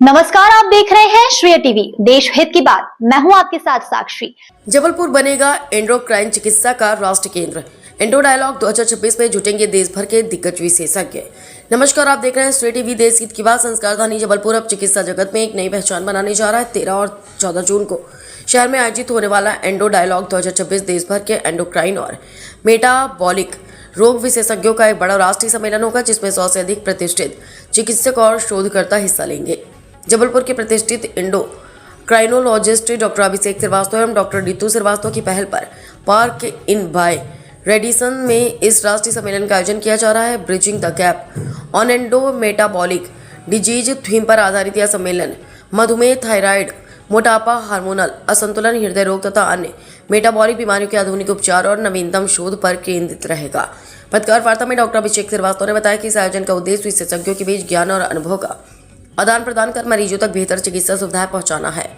नमस्कार, आप देख रहे हैं श्रेय टीवी, देश हित की बात। मैं हूं आपके साथ साक्षी। जबलपुर बनेगा एंडोक्राइन चिकित्सा का राष्ट्र केंद्र। एंडो डायलॉग 2026 में जुटेंगे देश भर के दिग्गज विशेषज्ञ। नमस्कार, आप देख रहे हैं श्रेय टीवी, देश हित की बात। संस्कारधानी जबलपुर अब चिकित्सा जगत में एक नई पहचान बनाने जा रहा है। 13 और 14 जून को शहर में आयोजित होने वाला एंडो डायलॉग 2026 देश भर के एंडोक्राइन और मेटाबॉलिक रोग विशेषज्ञों का एक बड़ा राष्ट्रीय सम्मेलन होगा, जिसमें 100 से अधिक प्रतिष्ठित चिकित्सक और शोधकर्ता हिस्सा लेंगे। जबलपुर के प्रतिष्ठित एंडोक्राइनोलॉजिस्ट डॉक्टर अभिषेक श्रीवास्तव एवं डॉक्टर रितु श्रीवास्तव की पहल पर पार्क इन बाय रेडिसन में इस राष्ट्रीय सम्मेलन का आयोजन किया जा रहा है। Bridging the gap on endo metabolic disease theme पर आधारित यह सम्मेलन मधुमेह, थायराइड, मोटापा, हार्मोनल असंतुलन, हृदय रोग तथा अन्य मेटाबॉलिक बीमारियों के आधुनिक उपचार और नवीनतम शोध पर केंद्रित रहेगा। पत्रकार वार्ता में डॉक्टर अभिषेक श्रीवास्तव ने बताया कि इस आयोजन का उद्देश्य विशेषज्ञों के बीच ज्ञान और अनुभव का आदान प्रदान कर मरीजों तक बेहतर चिकित्सा सुविधाएं पहुंचाना है।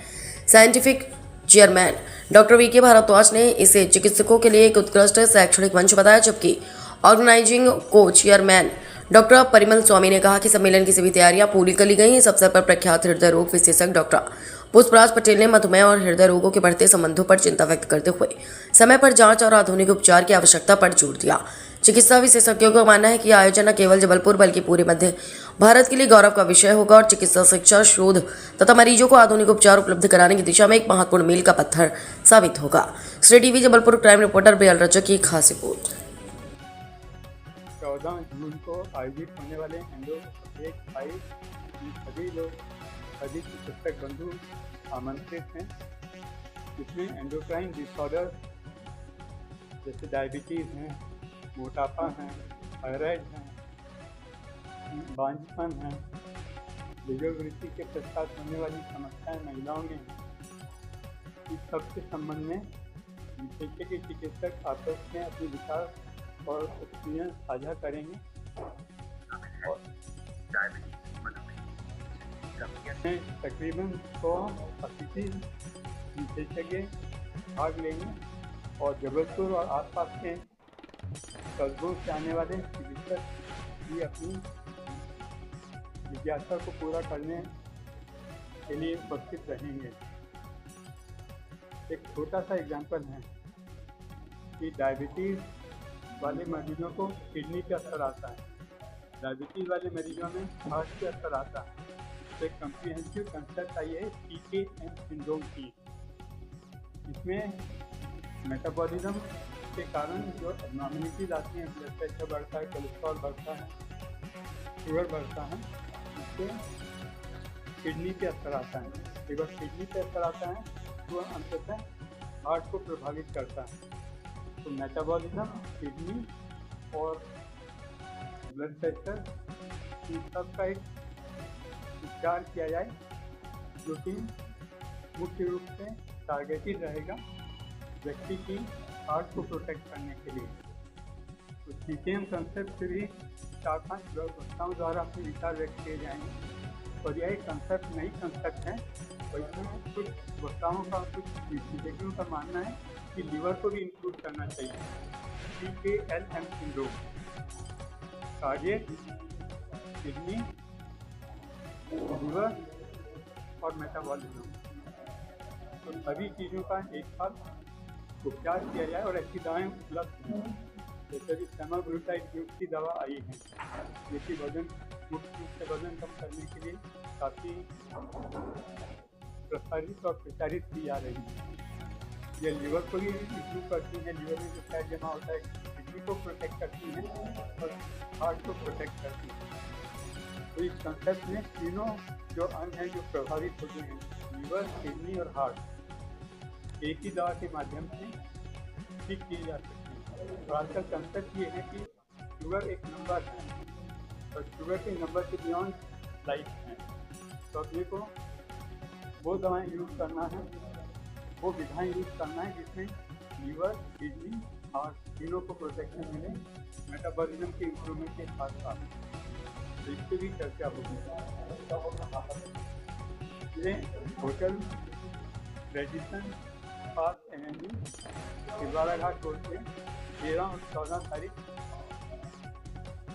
Scientific chairman doctor VK Bhardwaj ने इसे चिकित्सकों के लिए एक उत्कृष्ट शैक्षणिक मंच बताया, जबकि ऑर्गेनाइजिंग को चेयरमैन डॉक्टर परिमल स्वामी ने कहा कि सम्मेलन की सभी तैयारियां पूरी कर ली गई। इस अवसर पर प्रख्यात हृदय रोग विशेषज्ञ डॉक्टर पुष्पराज पटेल ने मधुमेह और हृदय रोगों के बढ़ते संबंधों पर चिंता व्यक्त करते हुए समय पर जांच और आधुनिक उपचार की आवश्यकता पर जोर दिया। चिकित्सा विशेषज्ञों का मानना है कि यह आयोजन न केवल जबलपुर बल्कि पूरे मध्य भारत के लिए गौरव का विषय होगा और चिकित्सा शिक्षा, शोध तथा मरीजों को आधुनिक उपचार उपलब्ध कराने की दिशा में एक महत्वपूर्ण मील का पत्थर साबित होगा। Shreya TV Jabalpur crime reporter Bel Rajak की खास रिपोर्ट। 14 जून को आयोजित होने वाले सभी लोग, सभी चिकित्सक बंधु आमंत्रित हैं। इसमें एंडोक्राइन डिसऑर्डर जैसे डायबिटीज़ हैं, मोटापा है, थायराइड है, बांझपन है, लिंगोवृत्ति के पश्चात होने वाली समस्याएं महिलाओं में इस सब के संबंध में विशेषज्ञ के चिकित्सक आपस में अपने विचार और एक्सपीरियंस साझा करेंगे। और तकरीबन 180 विशेषज्ञ भाग लेंगे और जबलपुर और आसपास के कस्बों से आने वाले चिकित्सक भी अपनी जिज्ञासा को पूरा करने के लिए उपस्थित रहेंगे। एक छोटा सा एग्जांपल है कि डायबिटीज़ वाले मरीजों को किडनी का असर आता है, डायबिटीज़ वाले मरीजों में हार्ट का असर आता है। तो एक कम्प्रिहेंसिव कंसेप्ट आई है PKM सिंड्रोम की। इसमें मेटाबॉलिज्म के कारण जो एबनॉर्मलिटीज आती हैं, ब्लड प्रेशर बढ़ता है, कोलेस्ट्रॉल बढ़ता है, शुगर बढ़ता है, इससे किडनी पे असर आता है। जब किडनी पे असर आता है तो अंततः हार्ट को प्रभावित करता है। तो मेटाबॉलिज्म, किडनी और ब्लड प्रेशर इन सब का एक उपचार किया जाए, जो कि मुख्य रूप से टारगेटेड रहेगा व्यक्ति की हार्ट को प्रोटेक्ट करने के लिए। तो PKM कंसेप्ट से भी 4-5 वक्ताओं द्वारा अपने विचार व्यक्त किए जाएंगे और यह एक कंसेप्ट नई कंसेप्ट है। और इसमें कुछ वक्ताओं का, कुछ विशेषज्ञों का मानना है कि लीवर को भी इंक्लूड करना चाहिए। PKLM syndrome, cardiac, kidney, liver और मेटाबॉलिज्म, तो सभी चीज़ों का एक साथ उपचार किया जाए और अच्छी दवाएँ उपलब्ध हैं। जैसे कि सेमाग्लूटाइड युक्त की दवा आई है, जो कि वजन, मुख्य रूप से वजन कम करने के लिए काफ़ी प्रसारित और प्रचारित की जा रही है। यह लीवर को भी इम्प्रूव करती है, लीवर में जो फैट जमा होता है किडनी को प्रोटेक्ट करती है और हार्ट को प्रोटेक्ट करती है। तो इस कंसेप्ट में तीनों जो अंग हैं जो प्रभावित होते हैं, लीवर, किडनी और हार्ट, एक ही दवा के माध्यम से ठीक किए जा सकते हैं। तो आजकल कंसेप्ट ये है कि शुगर एक नंबर है और शुगर के नंबर के बियॉन्ड लाइफ है। तो अपने को वो दवाएं यूज़ करना है, वो विधाएं यूज़ करना है जिसमें लीवर, किडनी, हार्ट तीनों को प्रोटेक्शन मिले, मेटाबॉलिज्म के इम्प्रूवमेंट के साथ साथ। तो इससे भी चर्चा होगी। ये होटल रेडिसन पास एवेन्यू, शिवाला घाट रोड से 13 और 14 तारीख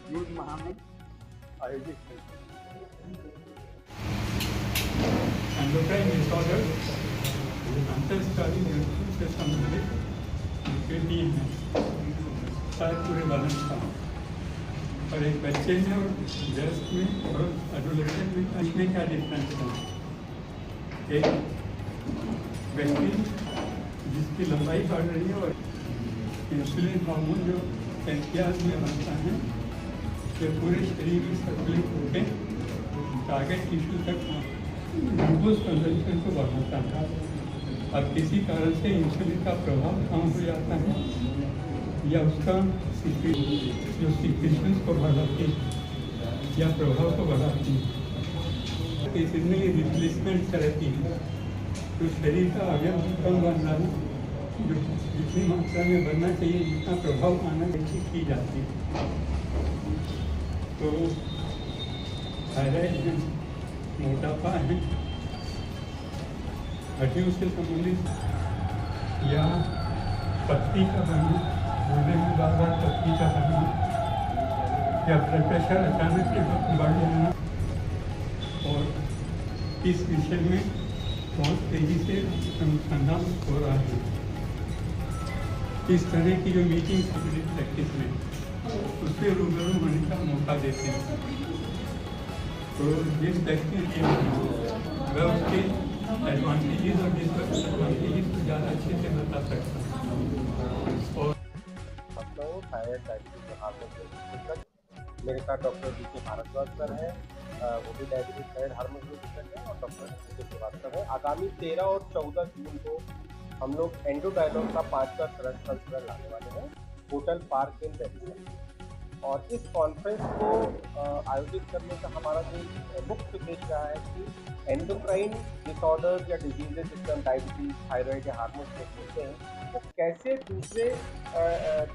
जून माह में आयोजित की। एंडोक्राइन डिसऑर्डर अंतःस्त्रावी ग्रंथियों से संबंधित विकृति हैं, शायद पूरे बालन का, और एक बच्चे में और वयस्क में और एडोलेसेंट में इसमें क्या डिफरेंस है। एक व्यक्ति जिसकी लंबाई बढ़ रही है और इंसुलिन हार्मोन जो पैंक्रियाज में बनता है, ये पूरे शरीर में सर्कुलेट होकर टारगेट टिश्यू तक ग्लूकोज कंजम्पशन को बढ़ाता है। अब किसी कारण से इंसुलिन का प्रभाव कम हो जाता है या उसका जो सिक्रेशन को बढ़ाती है या प्रभाव को बढ़ाती है, इसमें रिप्लेसमेंट थेरेपी है। तो शरीर का अवयव कम बन रहा है, जो जितनी मात्रा में बनना चाहिए, जितना प्रभाव आना चाहिए की जाती है। तो थायराइड है, मोटापा है, हड्डियों से संबंधित या पत्ती का बनना, गुर्दे में बार बार पत्ती का बनना, या ब्लड प्रेशर अचानक से बढ़ जाना, और इस विषय में बहुत तेजी से अनुसंधान हो रहा है। इस तरह की जो मीटिंग प्रैक्टिस में उससे रूबरू होने का मौका देते हैं। तो जिस व्यक्ति के वह उसके एडवांटेजेस और डिसएडवांटेजेस को ज़्यादा अच्छे से बता सकता है। और थायराइड डायबिटीज में हार्मोन मेरे साथ डॉक्टर जी भारद्वाज सर है, वो भी डायबिटीज थायराइड हार्मोन विशेषज्ञ है, और डॉक्टर श्रीवास्तव है। आगामी 13 और 14 जून को हम लोग एंडो डायलॉग का 5वां संस्करण लाने वाले हैं होटल पार्क इन दिल्ली। और इस कॉन्फ्रेंस को आयोजित करने का हमारा जो मुख्य उद्देश्य रहा है कि एंडोक्राइन डिसऑर्डर या डिजीजेज जिससे हम डायबिटीज, थायराइड या हार्मोन बोलते हैं, वो कैसे दूसरे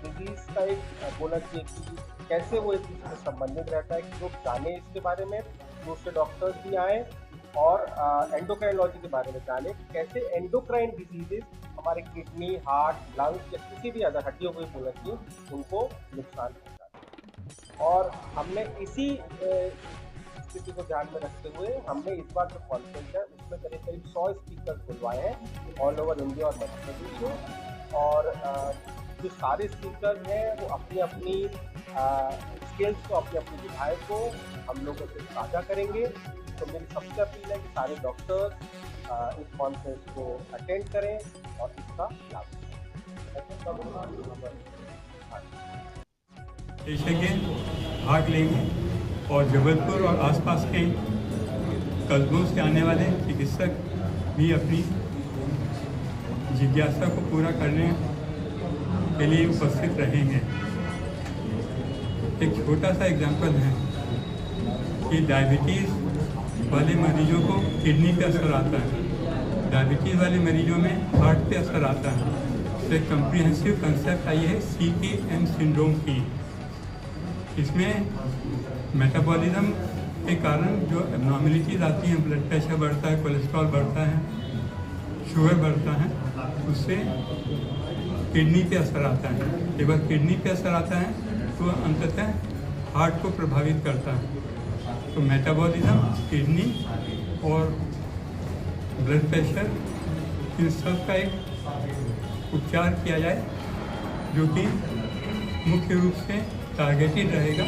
डिजीज का एक बोला चाहिए कि कैसे वो एक दूसरे से संबंधित रहता है, कि लोग जाने इसके बारे में, दूसरे डॉक्टर्स भी आए और एंडोक्राइनोलॉजी के बारे में जाने, कैसे एंडोक्राइन डिजीजेज हमारे किडनी, हार्ट, लंग्स या किसी भी अदर हड्डियों को बोला चाहिए उनको नुकसान पहुँचाते हैं। और हमने इसी स्थिति को ध्यान में रखते हुए हमने इस बार जो कॉन्फ्रेंस है उसमें करीब 100 स्पीकर बुलवाए हैं ऑल ओवर इंडिया और मध्य प्रदेश में। और जो सारे स्पीकर हैं वो अपनी अपनी स्किल्स को, अपनी अपनी विधायक को हम लोगों से साझा करेंगे। तो मेरी सबसे अपील है कि सारे डॉक्टर इस कॉन्फ्रेंस को अटेंड करें और इसका लाभ विशेषज्ञ भाग लेंगे, और जबलपुर और आसपास के कस्बों से आने वाले चिकित्सक भी अपनी जिज्ञासा को पूरा करने के लिए उपस्थित रहेंगे। एक छोटा सा एग्जांपल है कि डायबिटीज़ वाले मरीजों को किडनी पे असर आता है, डायबिटीज़ वाले मरीजों में हार्ट पे असर आता है। तो एक कम्प्रिहेंसिव कंसेप्ट आई है CKM सिंड्रोम की। इसमें मेटाबॉलिज्म के कारण जो एबनॉर्मलिटीज आती हैं, ब्लड प्रेशर बढ़ता है, कोलेस्ट्रॉल बढ़ता है, शुगर बढ़ता है, उससे किडनी पे असर आता है। एक बार किडनी पे असर आता है तो अंततः हार्ट को प्रभावित करता है। तो मेटाबॉलिज्म, किडनी और ब्लड प्रेशर, इन सब का एक उपचार किया जाए जो कि मुख्य रूप से टारगेटेड रहेगा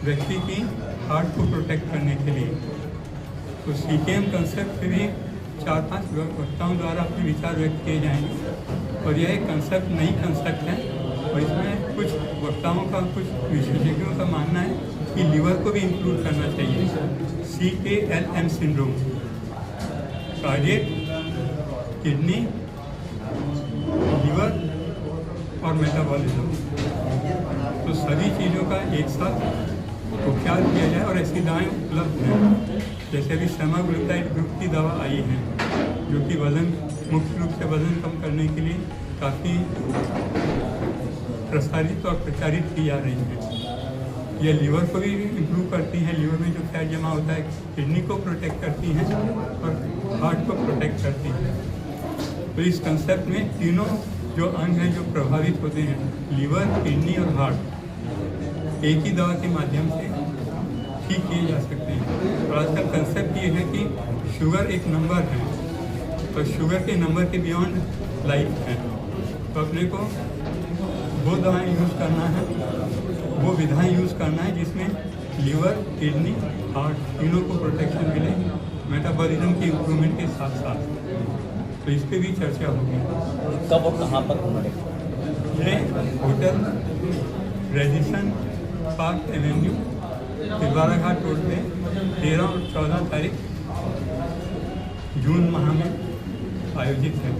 व्यक्ति की हार्ट को प्रोटेक्ट करने के लिए। तो CKM कंसेप्ट पे भी 4-5 वक्ताओं द्वारा अपने विचार व्यक्त किए जाएंगे। और यह एक कंसेप्ट नई कंसेप्ट है, और इसमें कुछ वक्ताओं का, कुछ विशेषज्ञों का मानना है कि लीवर को भी इंक्लूड करना चाहिए। CKLM syndrome, cardiac, kidney, liver और मेटाबॉलिज्म, तो सभी चीज़ों का एक साथ उपचार किया जाए। और ऐसी दवाएँ उपलब्ध हैं, जैसे अभी सेमाग्लुटाइड ग्रुप की दवा आई है जो कि वज़न, मुख्य रूप से वज़न कम करने के लिए काफ़ी प्रसारित और प्रचारित की जा रही है। ये लीवर को भी इम्प्रूव करती हैं, लीवर में जो फैट जमा होता है, किडनी को प्रोटेक्ट करती हैं और हार्ट को प्रोटेक्ट करती हैं। तो इस कंसेप्ट में तीनों जो अंग हैं जो प्रभावित होते हैं, लीवर, किडनी और हार्ट, एक ही दवा के माध्यम से ठीक किए जा सकते हैं। और आजकल कंसेप्ट ये है कि शुगर एक नंबर है, तो शुगर के नंबर के बियॉन्ड लाइफ है। तो अपने को वो दवाएं यूज़ करना है, वो विधाएं यूज़ करना है जिसमें लीवर, किडनी, हार्ट तीनों को प्रोटेक्शन मिले, मेटाबॉलिज्म की इम्प्रूवमेंट के साथ साथ। तो इस पर भी चर्चा होगी। कब और कहाँ पर होना है? ये hotel रेजिसन park Avenue Tilwara Ghat road पे 13 और 14 तारीख जून माह में आयोजित है।